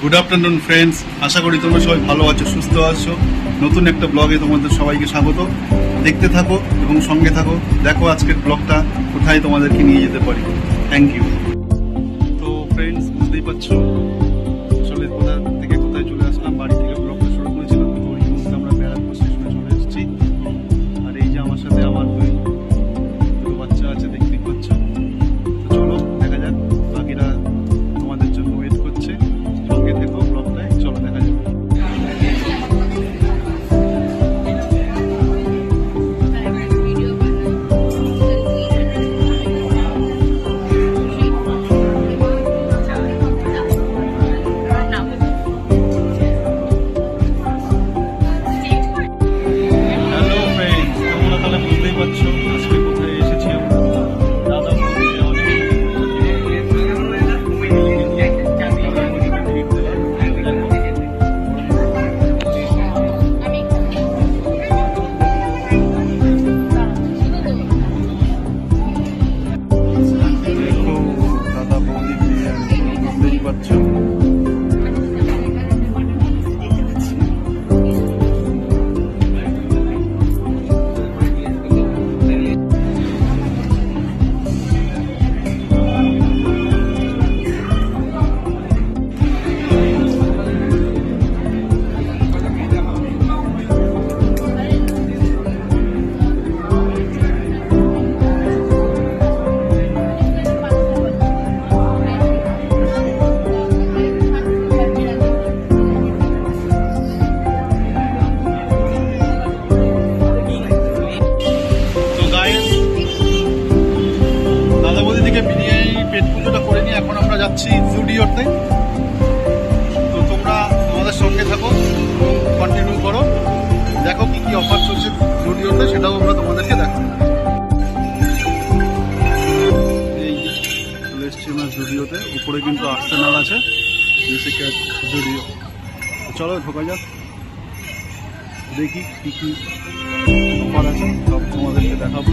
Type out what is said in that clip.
Good afternoon friends, আশা করি তোমরা সবাই ভালো আছো, সুস্থ আছো। নতুন একটা ব্লগে তোমাদের সবাইকে স্বাগত। দেখতে থাকো এবং সঙ্গে থাকো, দেখো আজকের ব্লগটা কোথায় তোমাদেরকে নিয়ে যেতে পারি। Thank you. তো ফ্রেন্ডস, বুঝতেই পারছো আসলে কোথা থেকে কোথায় চলে আসলাম। বাড়ি থেকে ব্লগটা শুরু করেছিলাম, তো এই মুহূর্তে আমরা ব্যারাকপুর স্টেশনে চলে এসেছি। আর এই যে আমার সাথে আমার দুটো বাচ্চা আছে, দেখতেই পাচ্ছ। তো চলো দেখা যাক, বাকিরা তোমাদের জন্য ওয়েট করছে। সঙ্গে থেকো ব্লগটায়, চলো দেখা যাক। হ্যালো ফ্রেন্ডস, তোমরা তাহলে বুঝতেই পারছো আজকে কোথায় এসেছি আমরা। দাদা বৌদিকে অনেক দেখো দাদা বৌদি বিরিয়ানি, তোমরা বুঝতেই পারছো। দাদা বৌদি থেকে বিরিয়ানি পেট পুজোটা করে নিয়ে এখন আমরা যাচ্ছি জুডিওতে। তো তোমরা আমাদের সঙ্গে থাকো এবং কন্টিনিউ করো, দেখো কি কি অফার চলছে জুডিওতে, সেটাও আমরা তোমাদেরকে দেখাবো। এই চলে এসছি আমরা জুডিওতে, উপরে কিন্তু আর্সেনাল আছে, জুডিও। চলো ঢোকা যাক, দেখি কি কি অফার আছে সব তোমাদেরকে দেখাবো।